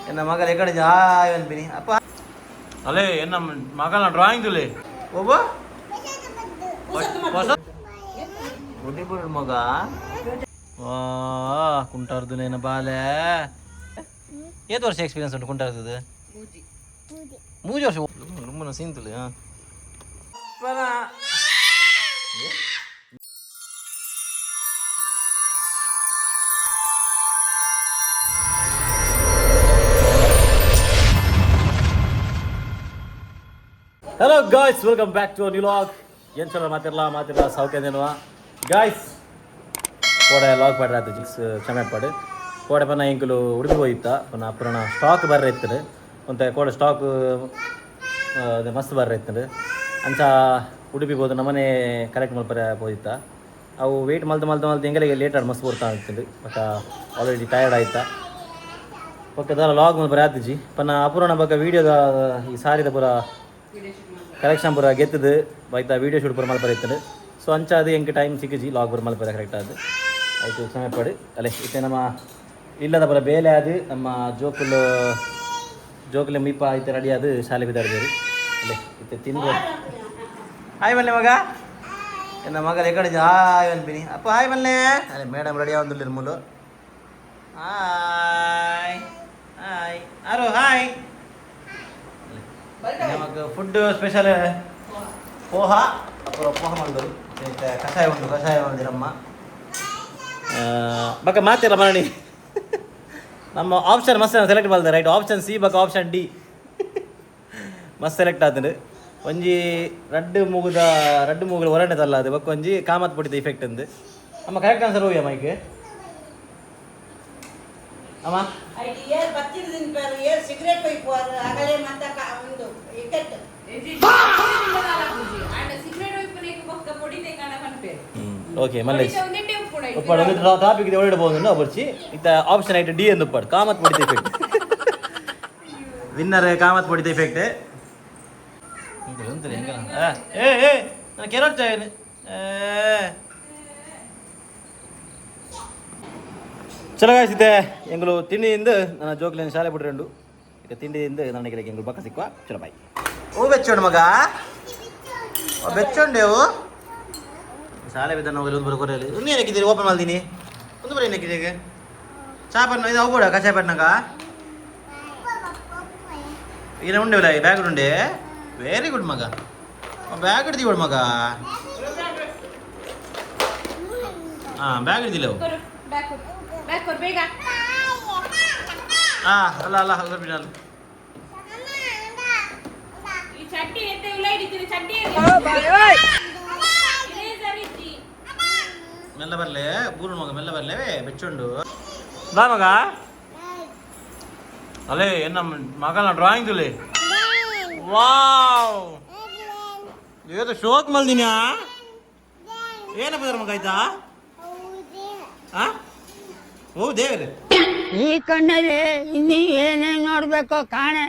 ಎನ್ನ ಮಗಲ ಎಕಡೆ ಜಾಯ್ ಅನ್ಪಿನಿ ಅಪ್ಪ ಅಲೇ ಎನ್ನ ಮಗನ ಡ್ರಾಯಿಂಗ್ ತುಲೆ ಒಬ್ಬ ಮಗ ಕುಂಟಾರ್ದು ನೇನ ಬಾಲೆ ಏತ್ ವರ್ಷ ಎಕ್ಸ್ಪೀರಿಯನ್ಸ್ ಉಂಟು ಕುಂಟಾರ್ದು ಮೂಜಿ ವರ್ಷ ರೂಮನ ಸೀನ್ ತುಲೆ hello guys, welcome back to new vlog. ಏನು ಚಲೋ ಮಾತಿರಲ್ಲ ಸೌಖ್ಯದೇನುವ ಗಾಯ್ಸ್. ಕೋಡೆ ಲಾಗ್ ಪಾಡ್ರೆ ಆಯ್ತು ಜಿಕ್ಸ್ ಕ್ಷಮೆ ಪಾಡು ಕೋಡೆ ಪನ್ನ ಇಂಕಲು ಉಡುಪಿ ಹೋಯ್ತಾ ಪನ್ನ ಅಪುರಣ ಸ್ಟಾಕ್ ಬರ್ರೆ ಇರ್ತದೆ ಒಂತೆ ಕೋಡೆ ಸ್ಟಾಕ್ ಮಸ್ತ್ ಬರ್ರೆ ಇರ್ತದೆ ಅಂಚ ಉಡುಪಿ ಹೋದು ನಮ್ಮನೆ ಕಲೆಕ್ಟ್ ಮಲ್ಪರೆ ಹೋಯ್ತಾ ಅವು ವೆಯ್ಟ್ ಮಲ್ತು ಎಂಗಲಿಗೆ ಲೇಟ್ ಆಡಿ ಮಸ್ತ್ ಬರ್ತಾ ಆಗ್ತದೆ ಬಟ್ ಆಲ್ರೆಡಿ ಟಯರ್ಡ್ ಆಯ್ತಾ ಪಕ್ಕದ ಲಾಗ್ ಮಲ್ಪರೆ ಆಯ್ತು ಪನ್ನ ಅಪುರಣ ಬಗ್ಗೆ ವೀಡಿಯೋದ ಈ ಸಾರಿದ ಪೂರ ಕಲೆಕ್ಷನ್ ಪೂರ ಗೆತ್ತದು ಬೈತಾ ವೀಡಿಯೋ ಶೂಟ್ ಪೂರ ಮಲ್ಪರೆ ಇರ್ತದೆ. ಸೊ ಅಂಚ ಅದು ಎಂಗೆ ಟೈಮ್ ಸಿಕ್ಕಿಜಿ ಲಾಗ್ ಪೂರ ಮಲ್ಪರೆ ಕರೆಕ್ಟ್ ಅದು ಆಯಿತು ಸಮಯ ಪಡು ಅಲ್ಲೇ ಇತ್ತೆ ನಮ್ಮ ಇಲ್ಲದ ಪೂರ ಬೇಲೆ ಅದು ನಮ್ಮ ಜೋಕುಲು ಮೀಪ ಐತೆ ರೆಡಿ ಅದು ಶಾಲೆ ಬಿದ್ದಾಡ್ಬೇರು ಅಲ್ಲೇ ಇತ್ತೆ ತಿಂದು ಹಾಯ್ ಮಲ್ಲೆ ಮಗ ಎನ್ನ ಮಗಲ ಎಕಡೆ ಹಾಯ್ ಅನ್ಪಿನಿ ಅಪ್ಪ ಹಾಯ್ ಮಲ್ಲೆ ಅಲ್ಲೇ ಮೇಡಮ್ ರೆಡಿ ಆಗೊಂದಿಲ್ಲ ಮೂಲು ಹಾಯ್ ಹಾಯ್ ಆರೋ ಹಾಯ್ ನಮಗೆ ಫುಡ್ ಸ್ಪೆಷಲ್ ಪೋಹ ಪೋಹ ಮಾಡಿದ್ರು ಕಷಾಯ ಮಾಡಿರಮ್ಮ ಬಕ್ಕ ಮಾತಿಲ್ಲ ಮಾಡಿ ನಮ್ಮ ಆಪ್ಷನ್ ಮಸ್ತ್ ಸೆಲೆಕ್ಟ್ ಮಾಡಿದೆ ರೈಟ್ ಆಪ್ಷನ್ ಸಿ ಬಕ್ಕ ಆಪ್ಷನ್ ಡಿ ಮಸ್ತ್ ಸೆಲೆಕ್ಟ್ ಆತಂಡು ಒಂಜಿ ರಡ್ಡು ಮೂಗುಲು ಹೊರಟದಲ್ಲ ಅದು ಬಕ್ಕ ಒಂಜಿ ಕಾಮತ್ ಪುಟ್ಟಿದ ಇಫೆಕ್ಟ್ ಅಂದು ಅಮ್ಮ ಕರೆಕ್ಟ್ ಆನ್ಸರ್ ಹೋಗ್ಯ ಮೈಕ್ ಅಮ್ಮ ಓಕೆ ಮಲ್ಲೇಶ್ ಉಪ್ಪಾಡು ಒಂದು ಟಾಪಿಕ್ ಇದೆ ಒಳ್ಳೆಬಹುದು ಬರ್ಚಿ ಇತ್ತ ಆಪ್ಷನ್ ಐಟ್ ಡಿ ಎಂದು ಉಪ್ಪಾಡು ಕಾಮತ್ ಪಡಿತ ಇಫೆಕ್ಟ್ ವಿನ್ನರ್ ಕಾಮತ್ ಪಡಿತ ಇಫೆಕ್ಟ್ ನಾನು ಕೆರೋಡ್ತೇನೆ ಚಲೋ ಗಾಯಿಸಿದ್ದೆ ಎಂಗಳು ತಿಂಡಿಯಿಂದ ನನ್ನ ಜೋಕ್ಲೇನು ಶಾಲೆ ಬಿಟ್ರಂಡು ಈಗ ತಿಂಡಿಯಿಂದ ನನಗೆ ಎಂಗಳು ಬಕ್ಕ ಸಿಕ್ಕುವ ಚಲೋ ಬಾಯ್ ಓ ಬೆಚ್ಚೋಂಡು ಮಗ ಬೆಚ್ಚೋಂಡೇವು ಶಾಲೆ ಬಿದ್ದ ಹೋಗಲಿ ಒಂದು ಬರೋ ಕೊರೆಯಲ್ಲಿ ಇನ್ನೂ ಏನಕ್ಕಿದ್ದೀರಿ ಓಪನ್ ಮಾಡ್ತೀನಿ ಒಂದು ಬರೀ ಏನಕ್ಕಿದೆ ಈಗ ಚಾ ಪಣ್ಣ ಇದು ಹೋಗ್ಬೋಡ ಕಷಾಯ ಪಣ್ಣಗ ಈಗ ಉಂಡೆವಲ್ಲ ಈ ಬ್ಯಾಗ್ ಉಂಡೆ ವೆರಿ ಗುಡ್ ಮಗ ಬ್ಯಾಗ್ ಹಿಡ್ದೀವಿ ಮಗ ಹಾಂ ಬ್ಯಾಗ್ ಹಿಡ್ದಿಲ್ಲ ಅಲ್ಲ ಮೆಲ್ಲ ಬರ್ಲೆ ಬೂರು ಮಗ ಮೆಲ್ಲ ಬರ್ಲೇವೇ ಬೆಚ್ಚುಂಡು ಬಾ ಮಗ ಅಲೇ ಎನ್ನ ಮಗನ ಡ್ರಾಯಿಂಗ್ ತುಲೆ ವಾವ್ ಏದು ಶೋಕ್ ಮಲ್ದಿನ್ಯಾ ಏನಪ್ಪ ಮಗ ಆಯ್ತಾ ಓ ದೇವ್ರೆ ಈ ಕಣ್ಣಲ್ಲಿ ಇನ್ನೀ ಏನೇನು ನೋಡ್ಬೇಕೋ ಕಾಣೆ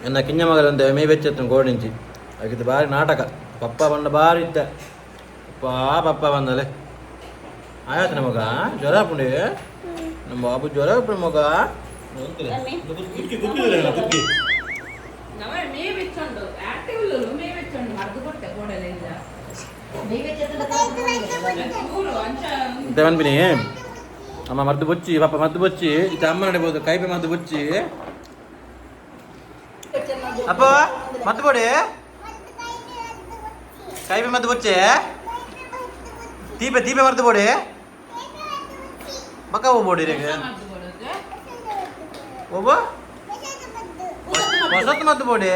ಎನ್ನ ಕಿಂಜ ಮಗಲಂತೆ ಮೇ ಬೆಚ್ಚತ್ತು ಗೋಡಿಂಚಿ ಆಗಿದ್ದು ಬಾರಿ ನಾಟಕ ಪಪ್ಪ ಬಂದ ಬಾರಿ ಇದ್ದ ಪಪ್ಪ ಬಂದಲೆ ಆಯ್ತು ನಮಗ ಜ್ವರ ಪುಂಡಿ ನಮ್ಮ ಬಾಬು ಜ್ವರ ಪುಂಡಿ ಮಗ ಅನ್ಪಿನಿ ಅಮ್ಮ ಮದ್ದು ಬೊಚ್ಚಿ ಪಾಪ ಮದ್ದು ಬೊಚ್ಚಿ ಇತ್ತ ಅಮ್ಮ ನಡಿಬೋದು ಕೈಪೆ ಮದ್ದು ಬೊಚ್ಚಿ ಅಪ್ಪ ಮದ್ದು ಬೋಡಿ ಕೈಪೆ ಮದ್ದು ಬೊಚ್ಚೆ ತೀಪೆ ಮದ್ದು ಬೋಡಿ ಬಕ್ಕ ಹೋ ಬೋಡಿ ರೇಗ ಒಬ್ಬ ಹೊಸತ್ತು ಮದ್ದು ಬೋಡಿ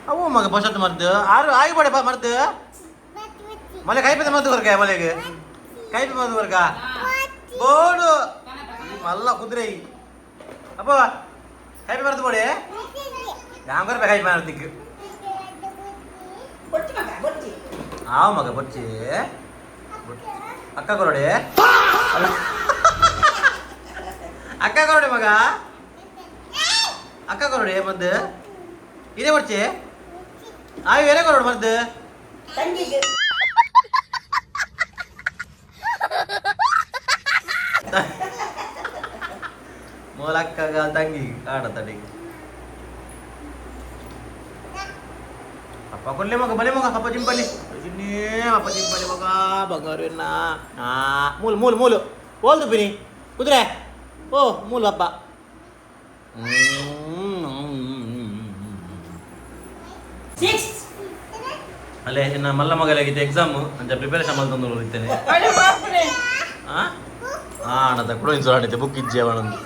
ಅವು ಮಗ ಹೊಸತ್ತು ಮದ್ದು ಆಗಿ ಬೋಡಿ ಮದ್ದು ಮಲೆ ಕೈಪೆ ಮದ್ದು ವರ್ಗ ಮಲೆಗೆ ಕೈಪೆ ಮದ್ದು ವರ್ಗ ಬೋಡು ಮಲ್ಲ ಕುದುರೆ ಅಪ್ಪ ಕೈಪೆ ಮದ್ದು ಬೋಡಿ ಯಾವ ಕೈಪೆ ಮಾಡ್ತಿಕ್ ಆವ್ ಮಗ ಬೊಚ್ಚಿ ಅಕ್ಕ ಕೊರಡೆ ಅಕ್ಕ ಕೊರಡೆ ಮಗ ಅಕ್ಕ ಕೊರಡೆ ಮದ್ದು ಇದೇ ಬರ್ಚೆ ಆಯ್ ಬೇರೆ ಕೊರೋಡು ಮರ್ದು ತಂಗಿಗೆ ಮೂಲಕ್ಕ ತಂಗಿ ಆಡ ತಡಿಗೆ ಅಪ್ಪ ಕೊಡ್ಲೆ ಮಗ ಬಲೆ ಮಗ ಅಪ್ಪ ಜಿಂಪಲ್ಲಿ ಅಪ್ಪ ಜಿಂಪಲ್ಲಿ ಮಗ ಬಂಗಾರ ಮೂಲು ಮೂಲು ಮೂಲು ಹೋಲ್ದು ಬಿನಿ ಕುದುರೆ ಓ ಮೂಲು ಅಪ್ಪ ಅಲ್ಲೇ ಇನ್ನು ಮಲ್ಲ ಮಗಲಾಗಿತ್ತು ಎಕ್ಸಾಮು ಅಂತ ಪ್ರಿಪರೇಷನ್ ಮಾಡ್ಕೊಂಡು ಇರ್ತೇನೆ ಅಣ್ಣ ಕೂಡ ಇನ್ಸೂರ್ ಆಡೈತೆ ಬುಕ್ ಇಜ್ಜೆ ಅವನೊಂದು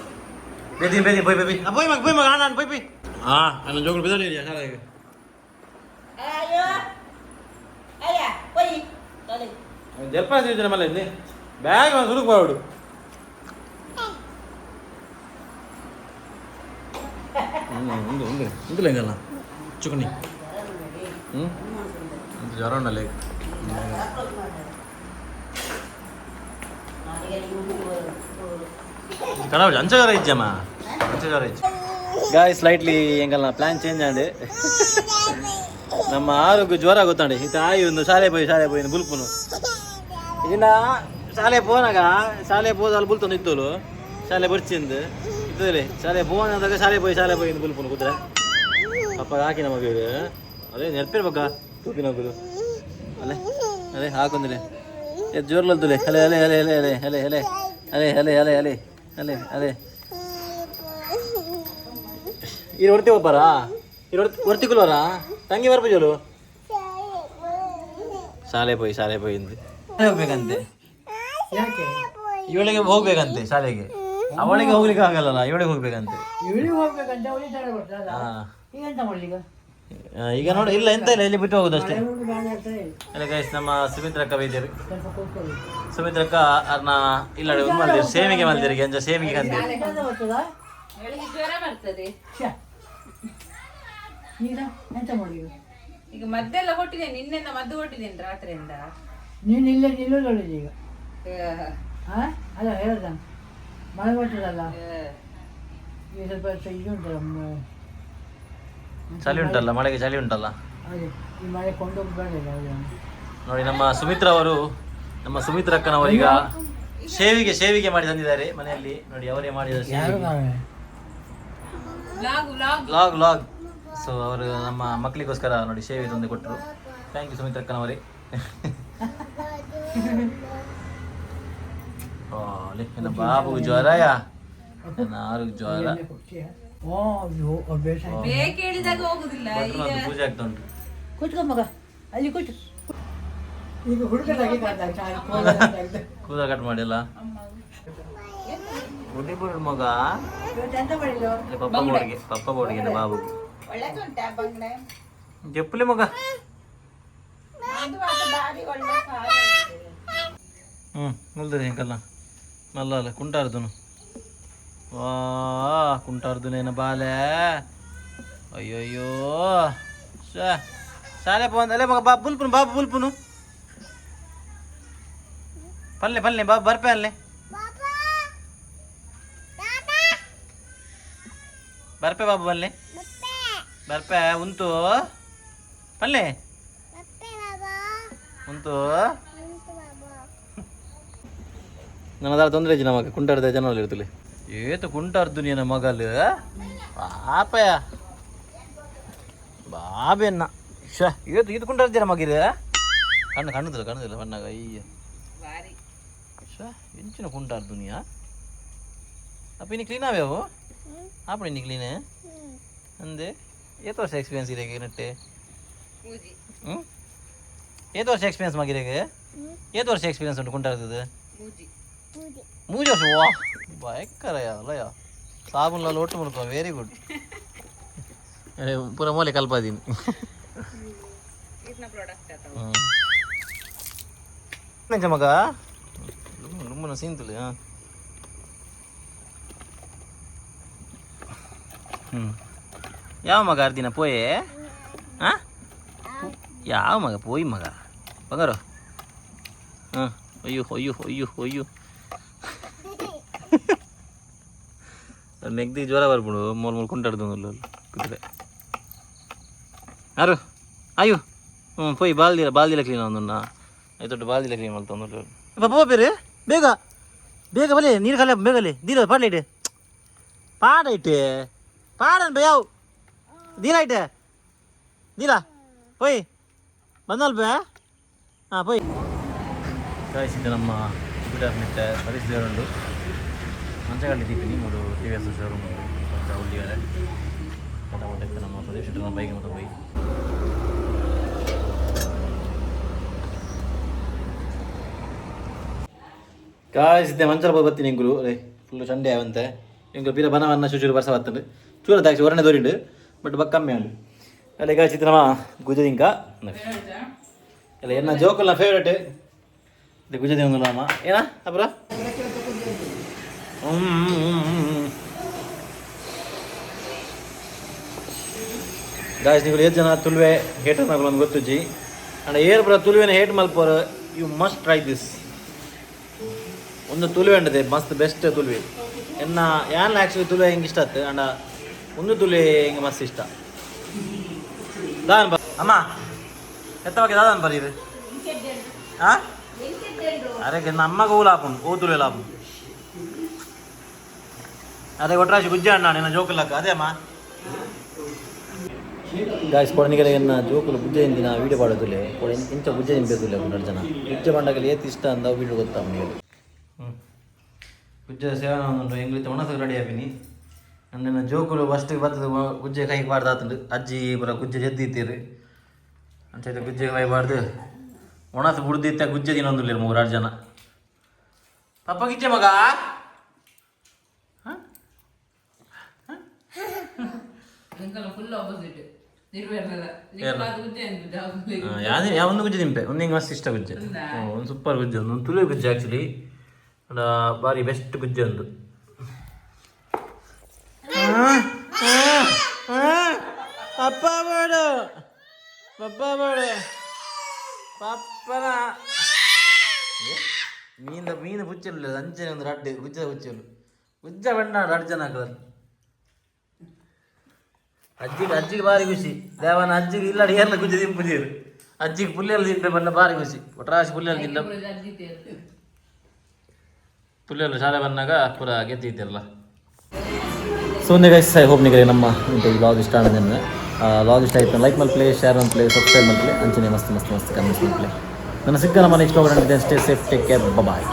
ಬೇದಿ ಬೇದಿ ಬೈ ಬೈ ಬೈ ಮಗ ಬೈ ಮಗ ಅಣ್ಣ ಬೈ ಬೈ ಅಣ್ಣ ಜೋಗಳು ಬೆದಾಡಿ ಶಾಲೆಗೆ ಜಲ್ಪ ಅಂತಿದ್ದೇನೆ ಮಲ್ಲ ಇಲ್ಲಿ ಬ್ಯಾಗ್ ಒಂದು ಸುಡುಕ್ ಬಾಡು ಒಂದು ಒಂದು ಇಂದಿಲ್ಲ ಹಿಂಗಲ್ಲ ಚುಕಣಿ ಜ್ವರ ಉಂಡಲ್ಲ ಕಡವಳಿ ಅಂಚ ಜ್ವರ ಇಜ್ಜಮ್ಮ ಅಂಚ ಜ್ವರ ಇಜ್ಜ ಗಾಯ್ ಸ್ಲೈಟ್ಲಿ ಎಂಗಲ್ಲ ಪ್ಲಾನ್ ಚೇಂಜ್ ಆಂಡೆ ನಮ್ಮ ಆರೋಗ್ಯ ಜ್ವರ ಗೊತ್ತಾಂಡೆ ಇದು ಆಯಿ ಒಂದು ಶಾಲೆ போய் ಬುಲ್ಪುನು ಇದನ್ನ ಶಾಲೆ ಪೋನಾಗ ಶಾಲೆ ಪೋದ ಅಲ್ಲಿ ಬುಲ್ತೊಂದು ಇದ್ದೋಲು ಶಾಲೆ ಬರ್ಚಿಂದು ಇದ್ದಲೆ ಶಾಲೆ ಪೋನಾದಾಗ ಶಾಲೆ போய் ಬುಲ್ಪುನು ಕೂತ್ರೆ ಅಪ್ಪ ಹಾಕಿ ನಮಗೆ ಅದೇ ನೆನಪಿರ್ಬೇಕ ತೂಪಿನ ಹೋಗುದು ಅಲ್ಲೇ ಅದೇ ಹಾಕೊಂದಿಲ್ಲ ಎದ್ದು ಜೋರ್ಲದ್ದುಲೆ ಅಲೆ ಅಲೆ ಅಲೆ ಅಲೆ ಅಲೆ ಅಲೆ ಅಲೆ ಅಲೆ ಅಲೆ ಅಲೆ ಅಲೆ ಅಲೆ ಅಲೆ ಇದು ಹೊಡ್ತಿ ಒಬ್ಬರಾ ಇದು ಹೊರ್ತಿಕುಲ್ವರಾ ತಂಗಿ ಬರ್ಪಜೋಲು ಶಾಲೆ போய் ಇಂದು ಹೋಗ್ಬೇಕಂತೆ ಇವಳಿಗೆ ಹೋಗ್ಬೇಕಂತೆ ಶಾಲೆಗೆ ಅವಳಿಗೆ ಹೋಗ್ಲಿಕ್ಕೆ ಆಗಲ್ಲ ಇವಳಿಗೆ ಹೋಗ್ಬೇಕಂತೆ ಈಗ ನೋಡಿ ಇಲ್ಲ ಎಂತ ಇಲ್ಲ ಇಲ್ಲಿ ಬಿಟ್ಟು ಹೋಗುದು ಅಷ್ಟೇ ಅಲ್ಲ ಗೈಸ್ ನಮ್ಮ ಸುಮಿತ್ರಕ್ಕ ವೈದ್ಯರು ಸುಮಿತ್ರಕ್ಕ ಅರ್ನ ಇಲ್ಲ ಒಂದು ಮಲ್ದಿರು ಸೇಮಿಗೆ ಮಲ್ದಿರಿಗೆ ಅಂಜ ಸೇಮಿಗೆ ಕಂದಿರು ಈಗ ಮದ್ದೆಲ್ಲ ಕೊಟ್ಟಿದೆ ನಿನ್ನೆಲ್ಲ ಮದ್ದು ಕೊಟ್ಟಿದ್ದೇನೆ ರಾತ್ರಿಯಿಂದ ನೀನು ಇಲ್ಲೇ ನಿಲ್ಲೋದು ಈಗ ಅಲ್ಲ ಹೇಳ್ದ ಮಳೆ ಕೊಟ್ಟದಲ್ಲ ಈಗ ಸ್ವಲ್ಪ ಇದು ಉಂಟಲ್ಲ ಚಳಿ ಉಂಟಲ್ಲ ಮಳೆಗೆ ಚಳಿ ಉಂಟಲ್ಲ ಅದೇ ಈ ಮಳೆ ಕೊಂಡೋಗ್ಬೇಡ ನೋಡಿ ನಮ್ಮ ಸುಮಿತ್ರ ಅವರು ನಮ್ಮ ಸುಮಿತ್ರಕ್ಕನವರೀಗ ಸೇವಿಗೆ ಮಾಡಿ ತಂದಿದ್ದಾರೆ ಮನೆಯಲ್ಲಿ ನೋಡಿ ಅವರೇ ಮಾಡಿದ ಲಾಗ್ ಸೊ ಅವರು ನಮ್ಮ ಮಕ್ಕಳಿಗೋಸ್ಕರ ನೋಡಿ ಸೇವೆ ತಂದು ಕೊಟ್ಟರು ಥ್ಯಾಂಕ್ ಯು ಸುಮಿತ್ರಕ್ಕನವರೇ ನನ್ನ ಬಾಬು ಜ್ವರ ಆರೋಗ್ಯ ಜ್ವರ ಪೂಜೆ ಆಗ್ತಾ ಉಂಟು ಕೂತ್ಕೊ ಮಗ ಅಲ್ಲಿ ಕೂತು ಈಗ ಕೂದ ಕಟ್ ಮಾಡಿಲ್ಲ ಉಡಿಬಿಡು ಮಗ ಪಪ್ಪ ಬೋಡಿಗೆ ಬಾಬು చెప్పులే మగ ಮುಲ್ದದೆ ಇಂಕಲ್ಲ ಮಲ್ಲ ಕುಂಟಾರ್ದುನು ವಾ ಕುಂಟಾರ್ದುನೇನ ಬಾಲೆ ಅಯ್ಯಯ್ಯೋ ಶಾಲೆ పోందలే మగ బాబు బుల్పును పల్లె బాబు బర్పే అల్లే ಬರ್ಪೆ ಬಾಬು ಬಲ್ಲೆ ಬರ್ಪೆ ಉಂಟು ಪಲ್ಲೆ ಉಂಟು ನನ್ನ ತೊಂದರೆ ಇಜ್ಜಿ ನಮಗೆ ಕುಂಟಾರ್ದ ಜನರಲ್ಲಿ ಇರ್ತಲೆ ಏತು ಕುಂಟಾರ್ದು ನೀನ ಮಗಲು ಪಾಪಯ ಬಾಬೆನ್ನ ಶ ಏತು ಇದು ಕುಂಟಾರ್ದಿರ ಮಗಿರ ಕಣ್ಣುದಿಲ್ಲ ಬಣ್ಣಾಗ ಅಯ್ಯ ಶ ಎಂಚಿನ ಕುಂಟಾರ್ದು ನೀ ಅಪ್ಪ ಇನ್ನು ಕ್ಲೀನ್ ಆವ್ಯಾವು आप नहीं निकली ने अंदे ये तो एक्सपीरियंस ही रहेगी नट्टे ये तो एक्सपीरियंस मांगी रहेगे ये तो एक्सपीरियंस उनको कुंटार दे मुझे सो वाह बाइक कर यार ला यार साबुन ला लोट मुनको वेरी गुड अरे पूरा मोले कल्पा दिन इतना प्रोडक्ट आता है नहीं जमगा रुम्मन सीन तुले हां ಯಾವ ಮಗ ಅರ್ದಿನ ಪೋಯೆ ಹಾಂ ಯಾವ ಮಗ ಪೋಯಿ ಮಗ ಬಂಗಾರು ಹಾಂ ಅಯ್ಯೋ ನೆಗ್ದಿ ಜ್ವರ ಬರ್ಬಿಡು ಮೂರು ಕುಂಟಾಡ್ದು ಕುದುರೆ ಯಾರು ಅಯ್ಯೋ ಪೋಯ್ ಬಾಲ್ದಿಲ್ಲ ಕ್ಲೀನ್ ಒಂದನ್ನ ಆಯ್ತು ಬಾಲ್ದಿಲ್ಲ ಕ್ಲೀನ್ ಮಾಡ್ತಾ ಒಂದು ಪಾಪ ಬೇರೆ ಬೇಗ ಬೇಗ ಬಲೆ ನೀರು ಖಾಲಿ ಬೇಗಲ್ಲಿ ದೀರ ಪಾಡ್ಲೈಟ್ ಪಾಡೈತೆ ಪಾಡನ್ ಬೇ ಯಾವ ದೀರ ಐತೆ ದೀರ ಪೋಯ್ ಬಂದಲ್ ಬೇ ಹಾಂ ಪೋಯ್ ಕಾಯಿಸಿದ್ದೆ ನಮ್ಮ ಕಂಪ್ಯೂಟರ್ ಮಿಟ್ಟ ಪರಿಸ್ಥಿತಿಗಳುಂಡು ಮಂಚಗಲ್ಲಿದ್ದೀನಿ ಮೂರು ಟಿ ವಿ ಎಸ್ ಶೋರೂಮ್ ಉಳ್ಳಿದ್ದಾರೆ ಕಟಾಮಟ್ಟಕ್ಕೆ ನಮ್ಮ ಪ್ರದೇಶ ನಮ್ಮ ಬೈಕ್ ಮತ್ತು ಹೋಗಿ ಕಾಯಿಸಿದ್ದೆ ಮಂಚಲ ಹೋಗಿ ಬರ್ತೀನಿ ಇಂಗುಲು ಅದೇ ಫುಲ್ಲು ಚಂಡೆ ಆವಂತೆ ಇಂಗುಲು ಬೀರ ಬನವನ್ನ ಚೂರು ಬರ್ಸ ಬರ್ತಂಡು ಚೂರ ದಾಕ್ಷಿ ಹೊರನೆ ದೋರಿಂಡು ಬಟ್ ಬಕ್ ಕಮ್ಮಿ ಉಂಡು ಅಲ್ಲಿ ಕಾಯಿಸಿದ್ದೆ ನಮ್ಮ ಗುಜದಿಂಕ ಅಲ್ಲ ಎನ್ನ ಜೋಕಲ್ ನನ್ನ ಫೇವ್ರೇಟ್ ಇದು ಗುಜದಿ ಒಂದು ನಮ್ಮ ಏನ ಅಬ್ರ ಗಾಯ್ಸ್ ನೀವು 8 ಜನ ತುಳುವೆ ಹೇಟರ್ ಮಗಳು ಒಂದು ಗೊತ್ತುಜ್ಜಿ ಅಂಡ್ ಏರ್ ಬ್ರ ತುಳುವೆನ ಹೇಟ್ ಮಲ್ಪೋರ್ ಯು ಮಸ್ಟ್ ಟ್ರೈ ದಿಸ್ ಒಂದು ತುಳುವೆ ಉಂಟದೆ ಮಸ್ತ್ ಬೆಸ್ಟ್ ತುಳುವೆ ಎನ್ನ ಯಾನ್ ಆ್ಯಕ್ಚುಲಿ ತುಳುವೆ ಹಿಂಗೆ ಇಷ್ಟ ಆಯ್ತು ಅಂಡ ಒಂದು ತುಳುವೆ ಹಿಂಗೆ ಮಸ್ತ್ ಇಷ್ಟ ದಾನ್ ಬ ಅಮ್ಮ ಎತ್ತವಾಗಿ ದಾದನ್ ಬರೀ ಇದು ಹಾಂ ಅರೆ ನಮ್ಮಗ ಹೂ ಲಾಪುಂಡು ಓ ತುಳುವೆ ಲಾಪುಂಡು ಅದೇ ಒಟ್ರಾಶಿ ಗುಜ್ಜೆ ಅಣ್ಣ ನಿನ್ನ ಜೋಕುಲಕ್ಕ ಅದೇ ಅಮ್ಮ ಗಾಯ್ಸ್ ಕೊಡನಿಗೆ ಎನ್ನ ಜೋಕುಲು ಬುಜ್ಜೆ ಇಂದಿನ ವೀಡಿಯೋ ಮಾಡೋದಿಲ್ಲ ಕೊಡ ಇಂಚ ಬುಜ್ಜೆ ನಿಂಬೇದಿಲ್ಲ ಒಂದೆರಡು ಜನ ಬುಜ್ಜೆ ಬಂಡಾಗಲಿ ಏತ್ ಇಷ್ಟ ಅಂದ ವೀಡಿಯೋ ಗೊತ್ತಾ ಅವನಿಗೆ ಬುಜ್ಜೆ ಸೇವನ ಒಂದು ಎಂಗ್ಲಿತ ಒಣಸಕ್ಕೆ ರೆಡಿ ಆಪಿನಿ ನನ್ನ ಜೋಕುಲು ಫಸ್ಟಿಗೆ ಬರ್ತದೆ ಗುಜ್ಜೆ ಕೈಗೆ ಬಾರ್ದಾತುಂಡು ಅಜ್ಜಿ ಬರ ಗುಜ್ಜೆ ಜದ್ದಿತ್ತೀರಿ ಅಂತ ಗುಜ್ಜೆ ಕೈ ಬಾರ್ದು ಒಣಸು ಬುಡ್ದಿತ್ತ ಗುಜ್ಜೆ ದಿನೊಂದಿಲ್ಲ 3-6 ಜನ ಪಪ್ಪ ಗಿಜ್ಜೆ ಮಗ ಫುಲ್ ಆಪೋಸಿಟ್ ಒಂದು ಗುಜ್ಜೆ ನಿಂಪೆ ಒಂದು ಹಿಂಗೆ ಮಸ್ತ್ ಇಷ್ಟ ಗುಜ್ಜೆ ಒಂದು ಸೂಪರ್ ಗುಜ್ಜೆ ಒಂದು ತುಳು ಗುಜ್ಜೆ ಆ್ಯಕ್ಚುಲಿ ಭಾರಿ ಬೆಸ್ಟ್ ಗುಜ್ಜೆ ಒಂದು ಪಪ್ಪ ಬೇಡು ಪಪ್ಪ ಬೇಡು ಪಪ್ಪನ ಮೀನು ಪುಚ್ಚಲು ಅಂಚನೆ ಒಂದು ರಡ್ಡೆ ಗುಜ್ಜ ಪುಚ್ಚಲು ಗುಜ್ಜ ಬಣ್ಣ 2 ಜನ ಹಾಕೋದು ಅಜ್ಜಿಗೆ ಭಾರಿ ಖುಷಿ ದೇವನ ಅಜ್ಜಿಗೆ ಇಲ್ಲ ಏರ್ಲ ಗುಜ್ಜೆ ತಿಂಪುದೀರು ಅಜ್ಜಿಗೆ ಪುಲ್ಲೆಲ್ಲ ತಿಂಪೆ ಬಣ್ಣ ಭಾರಿ ಖುಷಿ ಒಟ್ರಾಶಿ ಪುಲ್ಲೆಲ್ಲ ತಿಂದ ಪುಲ್ಲೆಲ್ಲ ಶಾಲೆ ಬಂದಾಗ ಪೂರ ಗೆದ್ದಿದ್ದೆಲ್ಲ ಸೊ ಒಂದೇ ಗೈಸ್ ಐ ಹೋಪ್ ನಿಮಗೆ ನಮ್ಮ ವ್ಲಾಗ್ ಇಷ್ಟ ಆಗಿದೆ ವ್ಲಾಗ್ ಇಷ್ಟ ಆಯಿತು ಲೈಕ್ ಮಲ್ಪ್ಲೇ ಶೇರ್ ಮಲ್ಪ್ಲೇ ಸಬ್ಸ್ಕ್ರೈಬ್ ಮಲ್ಪ್ಲೇ ಅಂಚನೆ ಮಸ್ತ್ ಕಮೆಂಟ್ಸ್ ಮಲ್ಪ್ಲೇ ನನ್ನ ಸಿಕ್ಕ ನಮ್ಮ ನೆಕ್ಸ್ಟ್ ಪ್ರೋಗ್ರಾಮ್ ಇದೆ ಸ್ಟೇ ಸೇಫ್ ಟೇಕ್ ಕೇರ್ ಬಾಯ್